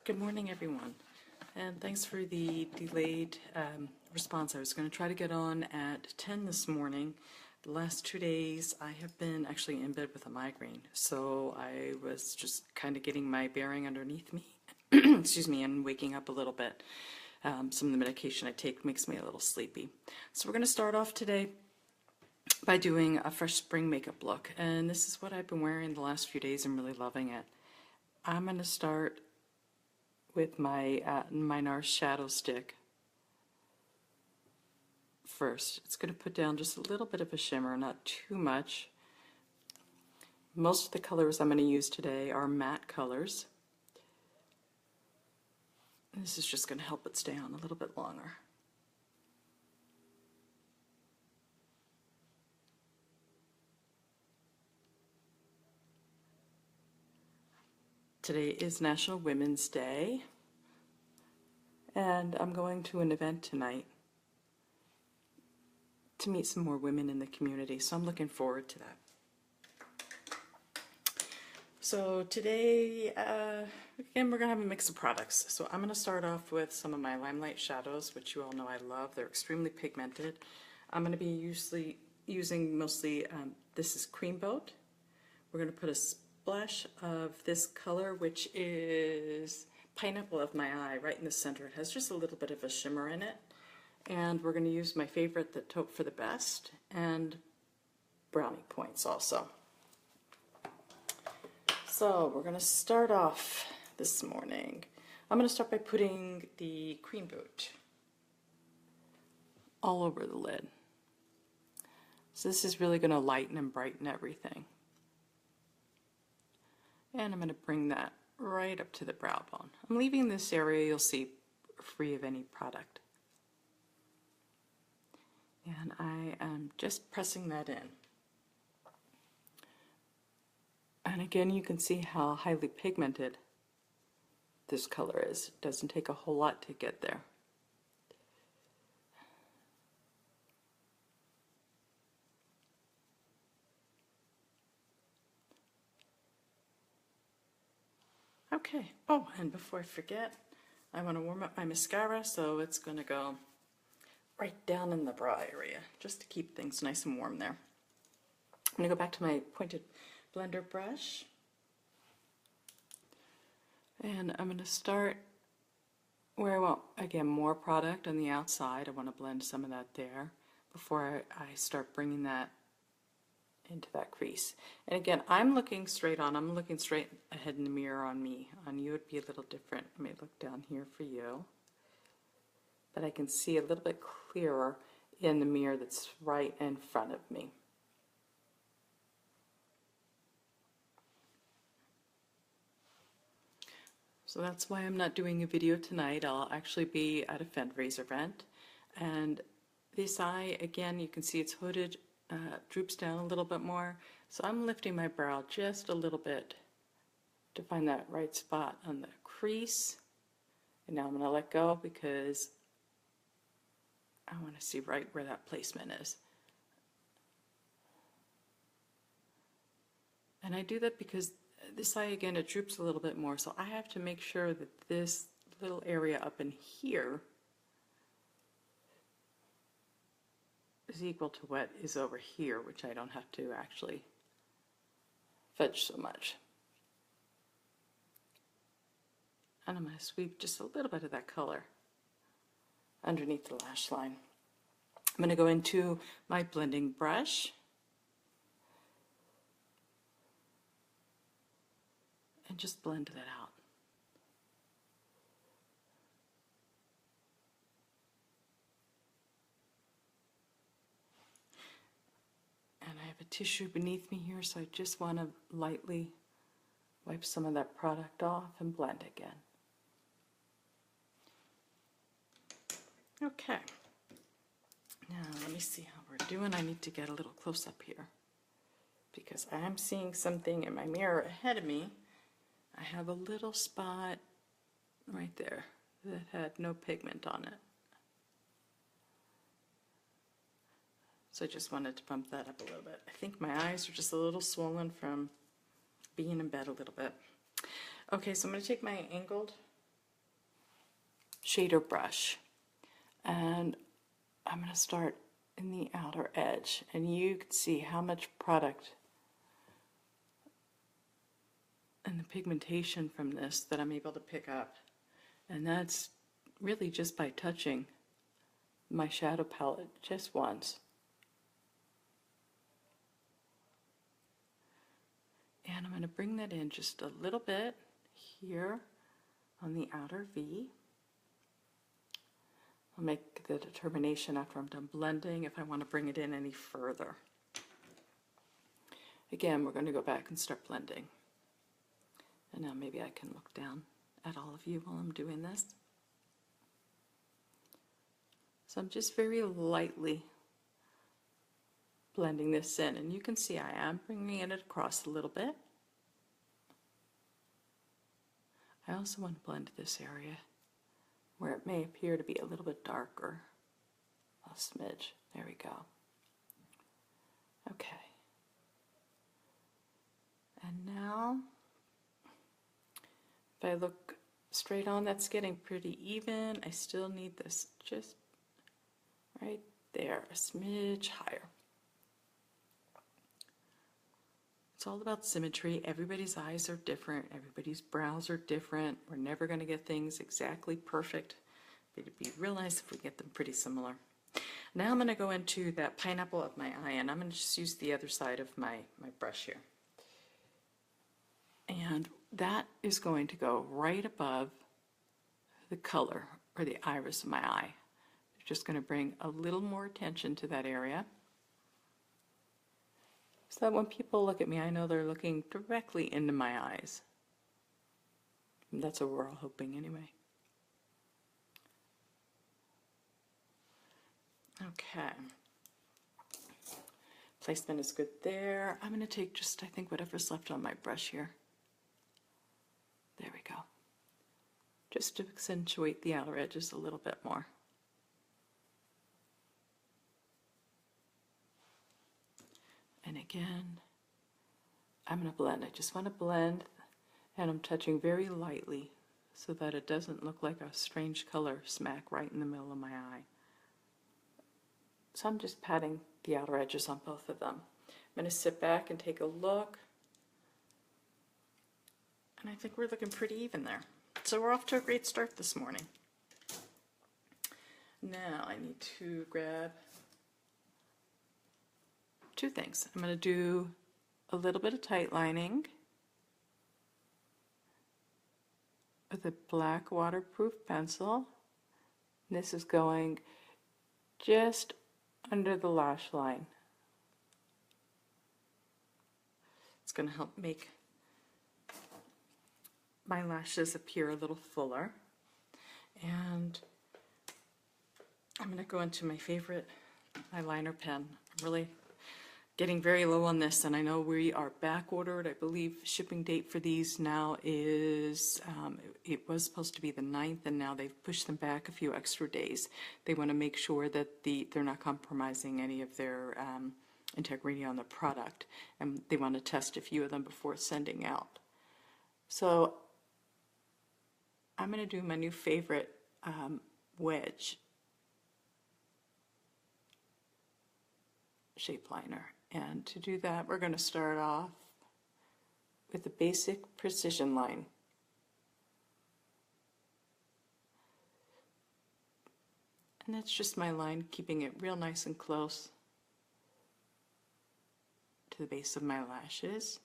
Good morning, everyone, and thanks for the delayed response. I was going to try to get on at 10 this morning. The last 2 days I have been actually in bed with a migraine, so I was just kind of getting my bearing underneath me, excuse me, and waking up a little bit. Some of the medication I take makes me a little sleepy. So we're going to start off today by doing a fresh spring makeup look, and this is what I've been wearing the last few days. I'm really loving it. I'm going to start with my NARS Shadow Stick first. It's going to put down just a little bit of a shimmer, not too much. Most of the colors I'm going to use today are matte colors. This is just going to help it stay on a little bit longer. Today is National Women's Day, and I'm going to an event tonight to meet some more women in the community, so I'm looking forward to that. So today, again, we're going to have a mix of products. So I'm going to start off with some of my Limelight shadows, which you all know I love. They're extremely pigmented. I'm going to be using mostly, this is Creamboat. We're going to put a splash of this color, which is Pineapple of My Eye, right in the center. It has just a little bit of a shimmer in it. And we're going to use my favorite, the Taupe for the Best, and Brownie Points also. So we're going to start off this morning. I'm going to start by putting the Creamboat all over the lid. So this is really going to lighten and brighten everything. And I'm going to bring that right up to the brow bone. I'm leaving this area, you'll see, free of any product. And I am just pressing that in. And again, you can see how highly pigmented this color is. It doesn't take a whole lot to get there. Okay, oh, and before I forget, I want to warm up my mascara, so it's going to go right down in the brow area, just to keep things nice and warm there. I'm going to go back to my pointed blender brush, and I'm going to start where I want, again, more product on the outside. I want to blend some of that there before I start bringing that into that crease. And again, I'm looking straight on. I'm looking straight ahead in the mirror on me. On you, it'd be a little different. I may look down here for you, but I can see a little bit clearer in the mirror that's right in front of me. So that's why I'm not doing a video tonight. I'll actually be at a fundraiser event, and this eye, again, you can see it's hooded, droops down a little bit more. So I'm lifting my brow just a little bit to find that right spot on the crease. And now I'm going to let go because I want to see right where that placement is. And I do that because this eye, again, it droops a little bit more, so I have to make sure that this little area up in here is equal to what is over here, which I don't have to actually fudge so much. And I'm going to sweep just a little bit of that color underneath the lash line. I'm going to go into my blending brush and just blend that out. And I have a tissue beneath me here, so I just want to lightly wipe some of that product off and blend again. Okay. Now let me see how we're doing. I need to get a little close up here because I am seeing something in my mirror ahead of me. I have a little spot right there that had no pigment on it. So I just wanted to bump that up a little bit. I think my eyes are just a little swollen from being in bed a little bit. Okay, so I'm going to take my angled shader brush, and I'm going to start in the outer edge, and you can see how much product and the pigmentation from this that I'm able to pick up, and that's really just by touching my shadow palette just once. And I'm going to bring that in just a little bit here on the outer V. I'll make the determination after I'm done blending if I want to bring it in any further. Again, we're going to go back and start blending. And now maybe I can look down at all of you while I'm doing this. So I'm just very lightly blending this in, and you can see I am bringing it across a little bit. I also want to blend this area where it may appear to be a little bit darker, a smidge. There we go. Okay. And now, if I look straight on, that's getting pretty even. I still need this just right there, a smidge higher. It's all about symmetry. Everybody's eyes are different. Everybody's brows are different. We're never going to get things exactly perfect, but it'd be real nice if we get them pretty similar. Now I'm going to go into that pineapple of my eye, and I'm going to just use the other side of my brush here. And that is going to go right above the color or the iris of my eye. Just going to bring a little more attention to that area, so that when people look at me, I know they're looking directly into my eyes. And that's what we're all hoping anyway. Okay. Placement is good there. I'm going to take just, I think, whatever's left on my brush here. There we go. Just to accentuate the outer edges a little bit more. And again, I'm going to blend. I just want to blend, and I'm touching very lightly so that it doesn't look like a strange color smack right in the middle of my eye. So I'm just patting the outer edges on both of them. I'm going to sit back and take a look, and I think we're looking pretty even there. So we're off to a great start this morning. Now I need to grab two things. I'm going to do a little bit of tight lining with a black waterproof pencil. And this is going just under the lash line. It's going to help make my lashes appear a little fuller. And I'm going to go into my favorite eyeliner pen. I'm really getting very low on this, and I know we are back ordered. I believe shipping date for these now is, it was supposed to be the 9th, and now they've pushed them back a few extra days. They want to make sure that they're not compromising any of their integrity on the product, and they want to test a few of them before sending out. So I'm going to do my new favorite wedge shape liner. And to do that, we're going to start off with a basic precision line. And that's just my line, keeping it real nice and close to the base of my lashes.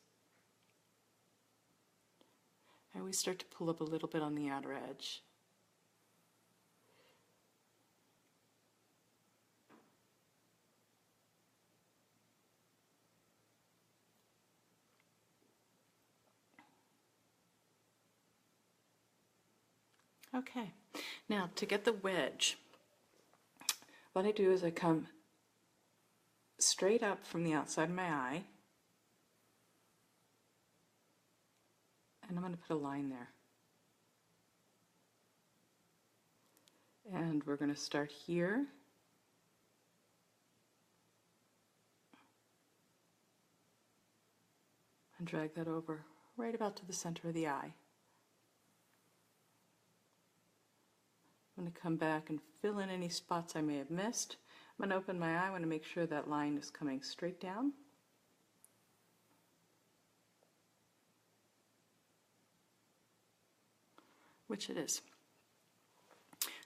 I always start to pull up a little bit on the outer edge. Okay, now to get the wedge, what I do is I come straight up from the outside of my eye, and I'm going to put a line there. And we're going to start here. And drag that over right about to the center of the eye. I'm going to come back and fill in any spots I may have missed. I'm going to open my eye. I want to make sure that line is coming straight down. Which it is.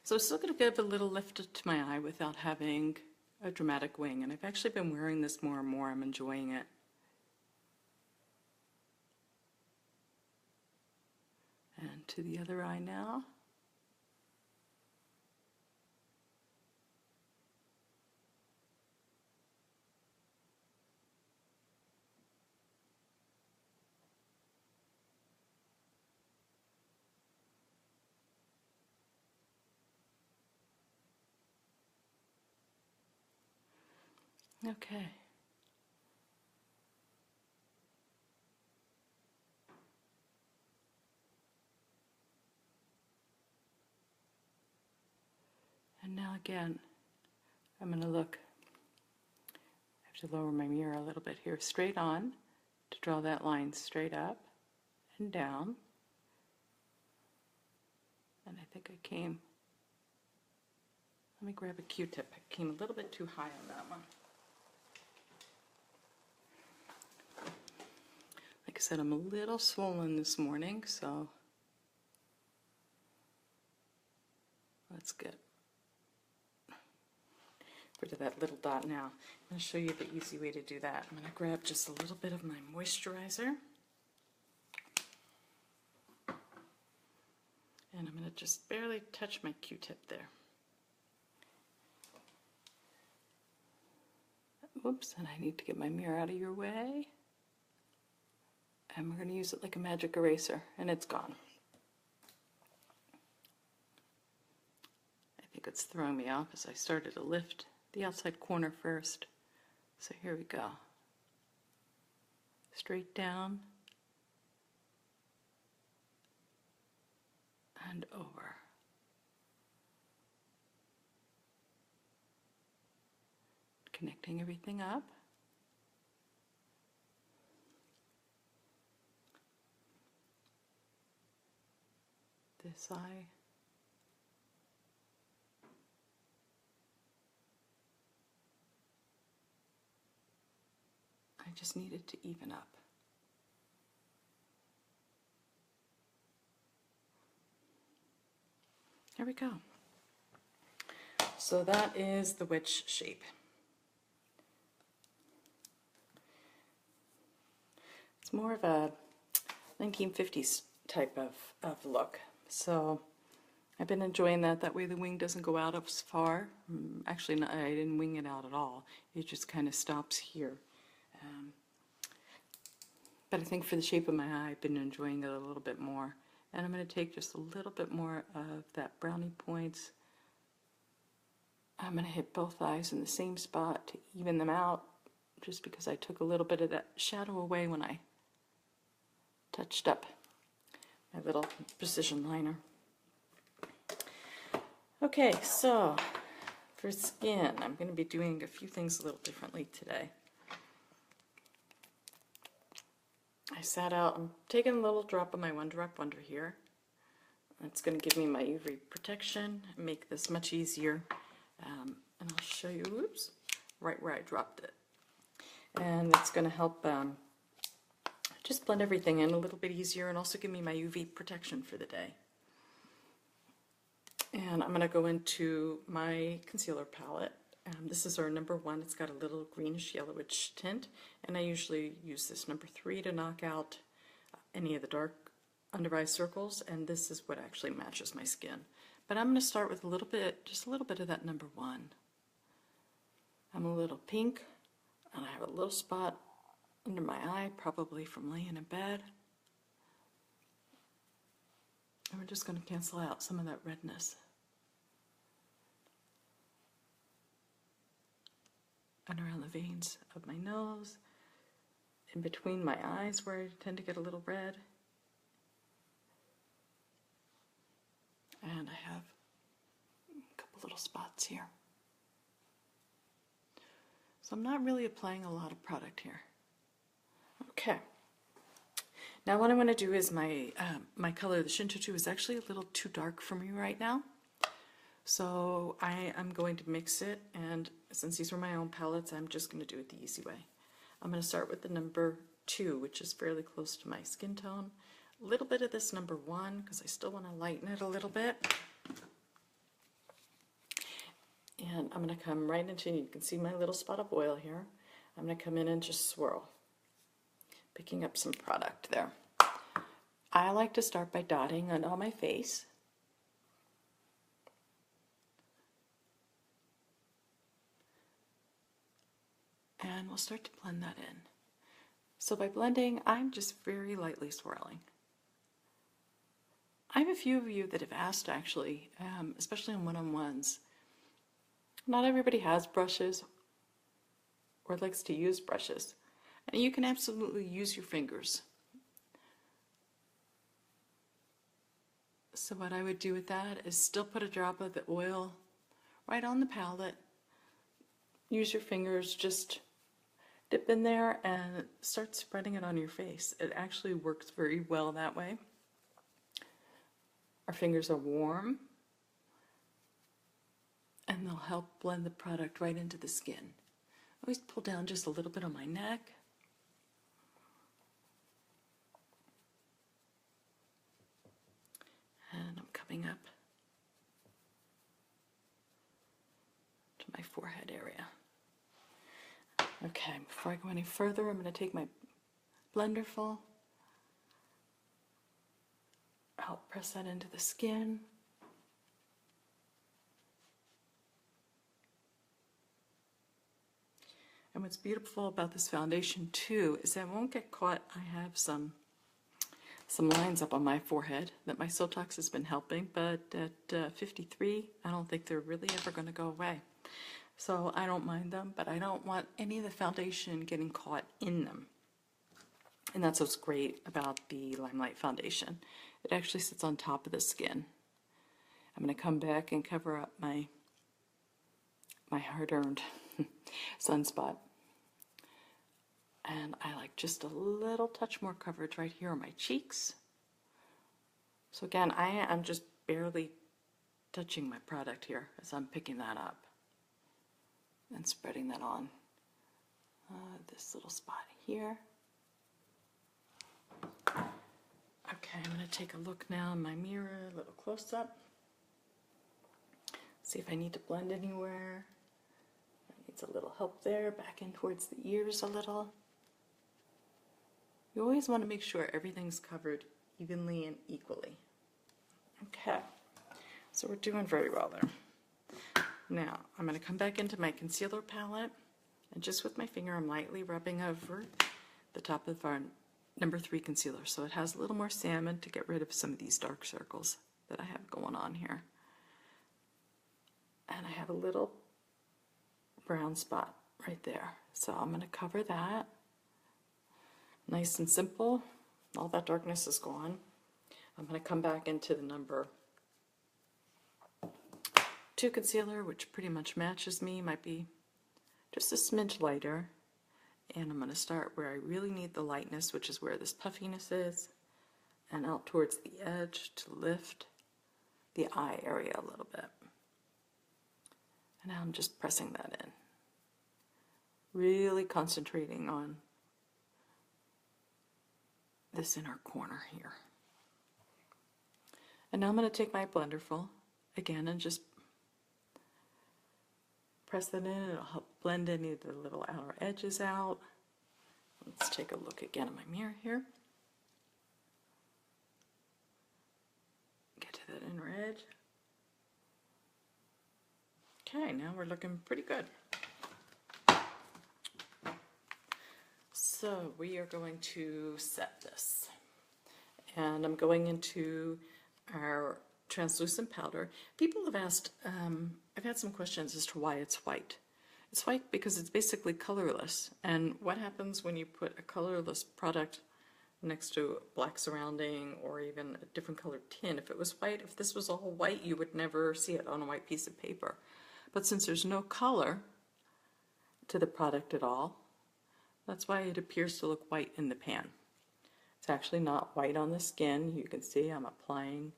So I'm still going to give a little lift to my eye without having a dramatic wing. And I've actually been wearing this more and more. I'm enjoying it. And to the other eye now. Okay. And now again, I'm going to look. I have to lower my mirror a little bit here, straight on, to draw that line straight up and down. And I think I came, let me grab a Q-tip. I came a little bit too high on that one. Like I said, I'm a little swollen this morning, so let's get rid of that little dot now. I'm going to show you the easy way to do that. I'm going to grab just a little bit of my moisturizer. And I'm going to just barely touch my Q-tip there. Whoops, and I need to get my mirror out of your way. And we're going to use it like a magic eraser, and it's gone. I think it's throwing me off as I started to lift the outside corner first. So here we go. Straight down and over. Connecting everything up. This eye. I just needed to even up. There we go. So that is the witch shape. It's more of a 1950s type of look. So I've been enjoying that. That way the wing doesn't go out as far. Actually, no, I didn't wing it out at all. It just kind of stops here. But I think for the shape of my eye, I've been enjoying it a little bit more. And I'm going to take just a little bit more of that brownie points. I'm going to hit both eyes in the same spot to even them out, just because I took a little bit of that shadow away when I touched up my little precision liner. Okay, so for skin, I'm going to be doing a few things a little differently today. I sat out, I'm taking a little drop of my One Drop Wonder here. That's going to give me my UV protection and make this much easier. And I'll show you, oops, right where I dropped it. And it's going to help just blend everything in a little bit easier and also give me my UV protection for the day. And I'm going to go into my concealer palette. This is our number 1. It's got a little greenish yellowish tint, and I usually use this number 3 to knock out any of the dark under eye circles, and this is what actually matches my skin. But I'm going to start with a little bit, just a little bit of that number 1. I'm a little pink, and I have a little spot under my eye, probably from laying in bed. And we're just going to cancel out some of that redness. And around the veins of my nose, in between my eyes where I tend to get a little red. And I have a couple little spots here. So I'm not really applying a lot of product here. Okay. Now what I want to do is my color, the Shinto 2, is actually a little too dark for me right now. So I am going to mix it, and since these are my own palettes, I'm just going to do it the easy way. I'm going to start with the number 2, which is fairly close to my skin tone. A little bit of this number 1, because I still want to lighten it a little bit. And I'm going to come right into, you can see my little spot of oil here. I'm going to come in and just swirl, picking up some product there. I like to start by dotting on all my face. And we'll start to blend that in. So by blending, I'm just very lightly swirling. I have a few of you that have asked actually, especially in one-on-ones. Not everybody has brushes or likes to use brushes. And you can absolutely use your fingers. So what I would do with that is still put a drop of the oil right on the palette. Use your fingers, just dip in there and start spreading it on your face. It actually works very well that way. Our fingers are warm and they'll help blend the product right into the skin. Always pull down just a little bit on my neck. And I'm coming up to my forehead area. Okay, before I go any further, I'm going to take my Blenderful. I'll press that into the skin. And what's beautiful about this foundation too is that it won't get caught. I have some lines up on my forehead that my Siltox has been helping, but at 53, I don't think they're really ever going to go away. So I don't mind them, but I don't want any of the foundation getting caught in them. And that's what's great about the Limelight foundation. It actually sits on top of the skin. I'm going to come back and cover up my hard-earned sunspot. And I like just a little touch more coverage right here on my cheeks. So again, I am just barely touching my product here as I'm picking that up and spreading that on this little spot here. Okay, I'm going to take a look now in my mirror, a little close up. See if I need to blend anywhere. Needs a little help there, back in towards the ears a little. You always want to make sure everything's covered evenly and equally. Okay, so we're doing very well there. Now, I'm going to come back into my concealer palette, and just with my finger, I'm lightly rubbing over the top of our number 3 concealer, so it has a little more salmon to get rid of some of these dark circles that I have going on here. And I have a little brown spot right there, so I'm going to cover that. Nice and simple. All that darkness is gone. I'm going to come back into the number 2 concealer, which pretty much matches me. Might be just a smidge lighter. And I'm going to start where I really need the lightness, which is where this puffiness is, and out towards the edge to lift the eye area a little bit. And now I'm just pressing that in. Really concentrating on this inner corner here. And now I'm going to take my Blenderful again and just press that in. It'll help blend any of the little outer edges out. Let's take a look again in my mirror here. Get to that inner edge. Okay, now we're looking pretty good. So we are going to set this. And I'm going into our translucent powder. People have asked, I've had some questions as to why it's white. It's white because it's basically colorless. And what happens when you put a colorless product next to a black surrounding or even a different colored tin? If it was white, if this was all white, you would never see it on a white piece of paper. But since there's no color to the product at all, that's why it appears to look white in the pan. It's actually not white on the skin. You can see I'm applying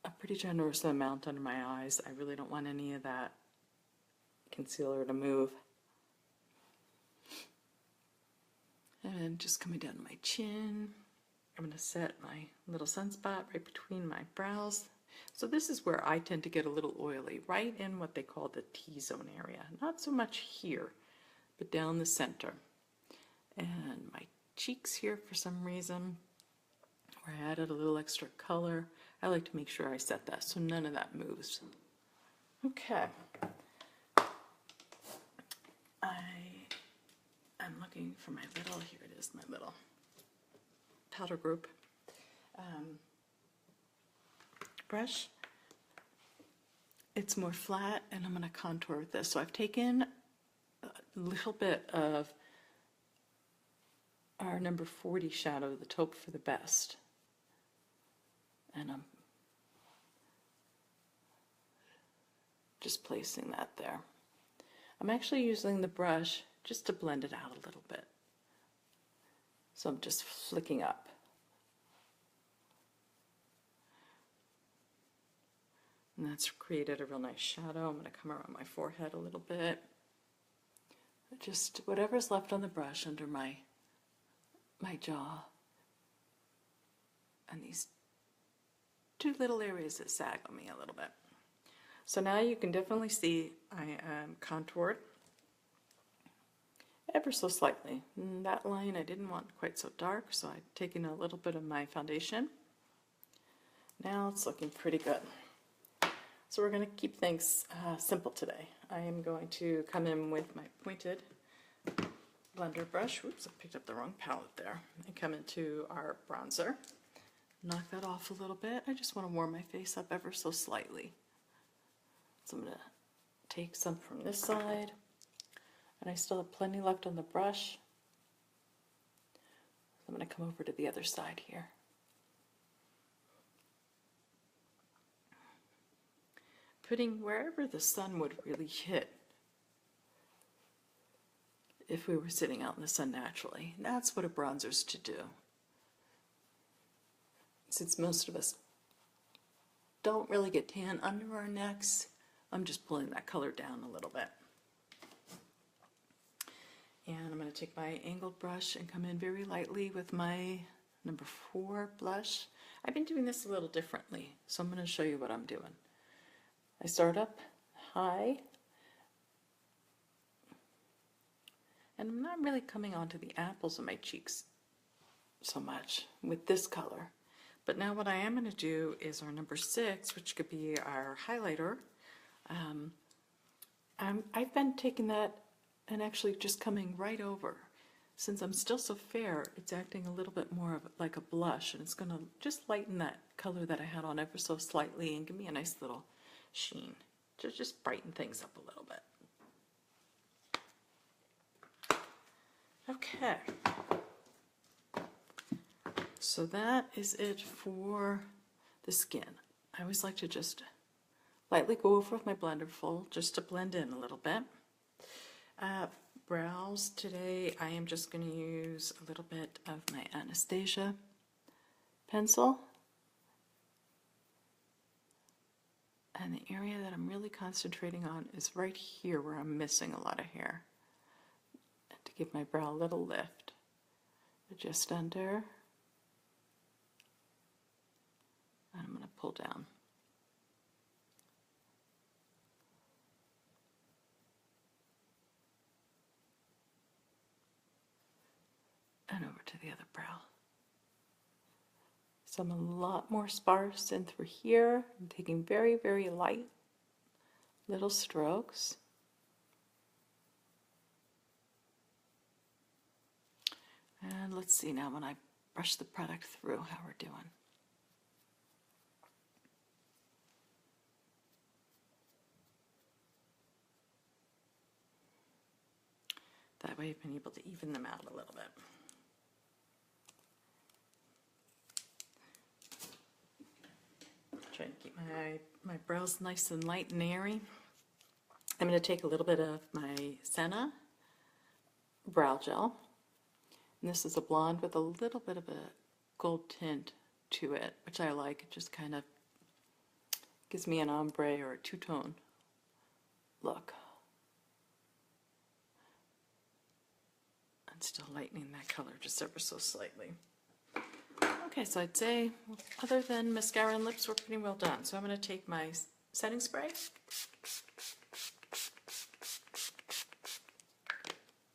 a pretty generous amount under my eyes. I really don't want any of that concealer to move. And just coming down my chin, I'm going to set my little sunspot right between my brows. So this is where I tend to get a little oily, right in what they call the T-zone area. Not so much here, but down the center. And my cheeks here for some reason, where I added a little extra color. I like to make sure I set that so none of that moves. Okay. I'm looking for my little, here it is, my little powder group brush. It's more flat, and I'm going to contour with this. So I've taken a little bit of our number 40 shadow, the Taupe for the Best, and I'm just placing that there. I'm actually using the brush just to blend it out a little bit. So I'm just flicking up. And that's created a real nice shadow. I'm going to come around my forehead a little bit. Just whatever's left on the brush under my jaw. And these two little areas that sag on me a little bit. So now you can definitely see I am contoured ever so slightly. And that line I didn't want quite so dark, so I've taken a little bit of my foundation. Now it's looking pretty good. So we're going to keep things simple today. I am going to come in with my pointed blender brush. Oops, I picked up the wrong palette there. And come into our bronzer. Knock that off a little bit. I just want to warm my face up ever so slightly. So I'm going to take some from this side. And I still have plenty left on the brush. I'm going to come over to the other side here. Putting wherever the sun would really hit if we were sitting out in the sun naturally. That's what a bronzer's to do. Since most of us don't really get tan under our necks, I'm just pulling that color down a little bit. And I'm going to take my angled brush and come in very lightly with my number 4 blush. I've been doing this a little differently, so I'm going to show you what I'm doing. I start up high, and I'm not really coming onto the apples of my cheeks so much with this color. But now what I am going to do is our number 6, which could be our highlighter. I've been taking that and actually just coming right over. Since I'm still so fair, it's acting a little bit more of like a blush, and it's going to just lighten that color that I had on ever so slightly and give me a nice little sheen to just brighten things up a little bit. Okay, so that is it for the skin. I always like to just lightly go over with my blender full just to blend in a little bit. Brows today, I am just going to use a little bit of my Anastasia pencil. And the area that I'm really concentrating on is right here where I'm missing a lot of hair. And to give my brow a little lift. Just under. And I'm going to pull down. And over to the other brow. So I'm a lot more sparse in through here. I'm taking very, very light little strokes. And let's see now when I brush the product through how we're doing. That way I've been able to even them out a little bit. Try and keep my brows nice and light and airy. I'm going to take a little bit of my Senna brow gel. And this is a blonde with a little bit of a gold tint to it, which I like. It just kind of Gives me an ombre or a two-tone look. And still lightening that color just ever so slightly. Okay, so I'd say other than mascara and lips, we're pretty well done. So I'm going to take my setting spray.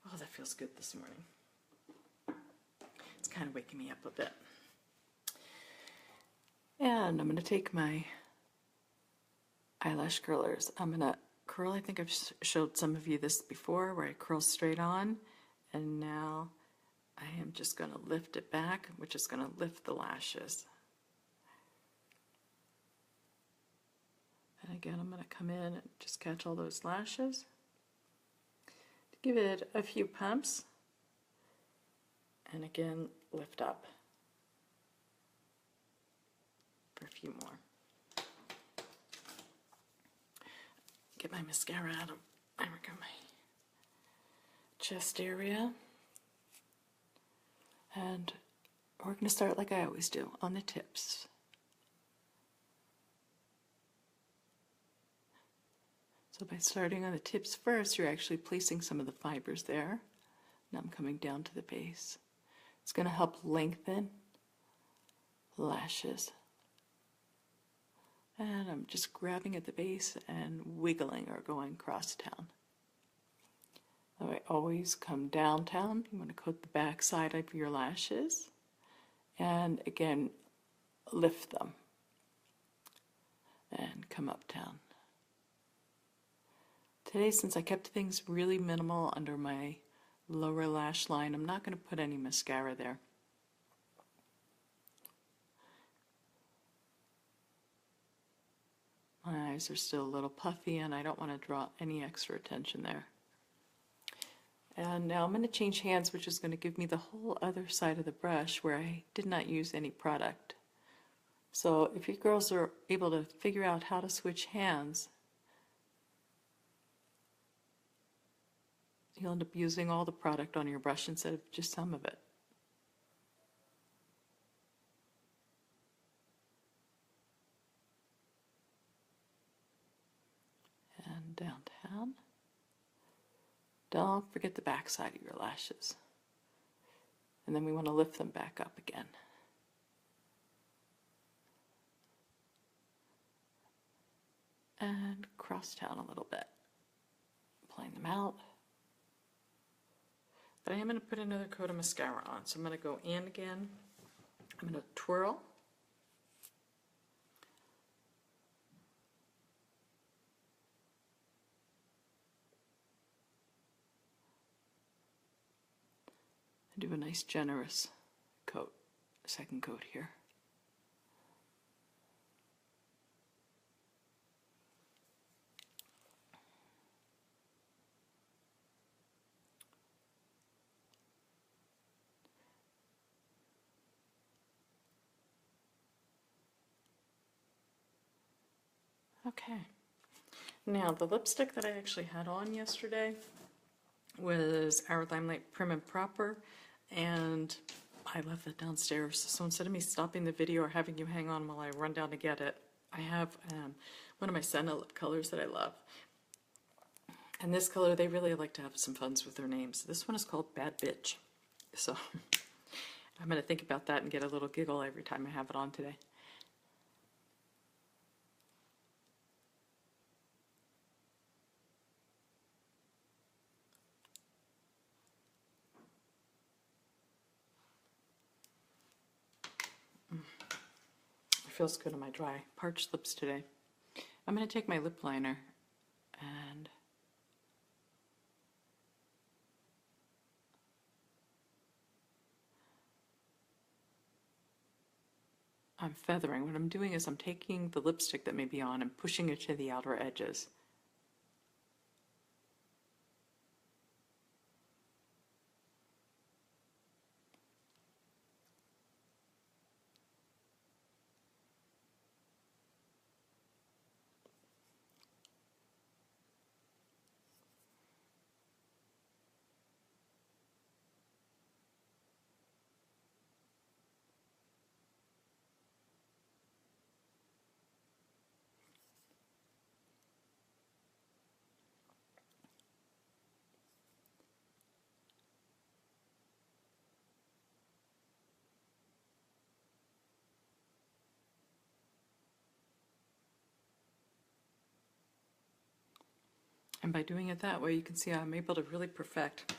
Oh, that feels good this morning. It's kind of waking me up a bit. And I'm going to take my eyelash curlers. I'm going to curl, I think I've showed some of you this before, where I curl straight on, and now I am just going to lift it back, which is going to lift the lashes. And again, I'm going to come in and just catch all those lashes. Give it a few pumps, and again, lift up for a few more. Get my mascara out of, there we go, my chest area. And we're going to start like I always do, on the tips. So by starting on the tips first, you're actually placing some of the fibers there. Now I'm coming down to the base. It's going to help lengthen lashes. And I'm just grabbing at the base and wiggling or going cross town. I always come downtown. You want to coat the back side of your lashes. And again, lift them. And come uptown. Today, since I kept things really minimal under my lower lash line, I'm not going to put any mascara there. My eyes are still a little puffy and I don't want to draw any extra attention there. And now I'm going to change hands, which is going to give me the whole other side of the brush where I did not use any product. So if you girls are able to figure out how to switch hands, you'll end up using all the product on your brush instead of just some of it. And downtown. Don't forget the back side of your lashes. And then we want to lift them back up again. And cross town a little bit. Applying them out. But I am going to put another coat of mascara on. So I'm going to go in again. I'm going to twirl. And do a nice generous coat, second coat here. Okay. Now the lipstick that I actually had on yesterday was our Limelight Prim and Proper, and I left that downstairs. So instead of me stopping the video or having you hang on while I run down to get it, I have one of my Senna lip colors that I love. And this color, they really like to have some funs with their names. This one is called Bad Bitch. So I'm going to think about that and get a little giggle every time I have it on today. It feels good on my dry, parched lips today. I'm going to take my lip liner and I'm feathering. What I'm doing is I'm taking the lipstick that may be on and pushing it to the outer edges. And by doing it that way, you can see I'm able to really perfect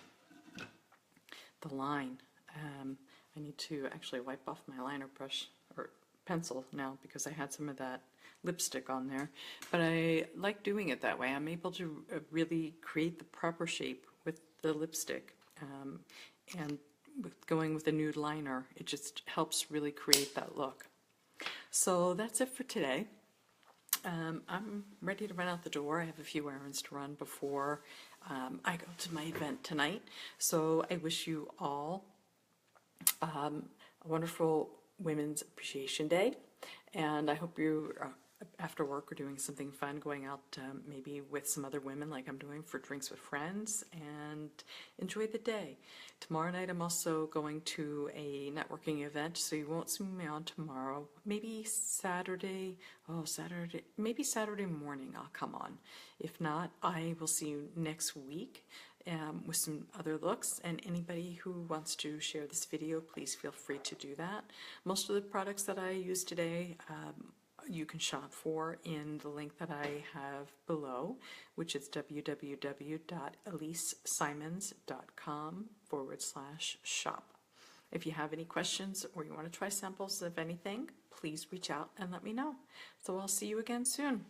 the line. I need to actually wipe off my liner brush or pencil now because I had some of that lipstick on there. But I like doing it that way. I'm able to really create the proper shape with the lipstick. And with going with a nude liner, it just helps really create that look. So that's it for today. I'm ready to run out the door. I have a few errands to run before I go to my event tonight. So I wish you all a wonderful Women's Appreciation Day, and I hope you after work are doing something fun, going out maybe with some other women like I'm doing for drinks with friends, and enjoy the day. Tomorrow night I'm also going to a networking event, so you won't see me on tomorrow. Maybe Saturday, maybe Saturday morning I'll come on. If not, I will see you next week with some other looks, and anybody who wants to share this video, please feel free to do that. Most of the products that I use today you can shop for in the link that I have below, which is www.elisesimons.com/shop. If you have any questions or you want to try samples of anything, please reach out and let me know. So I'll see you again soon.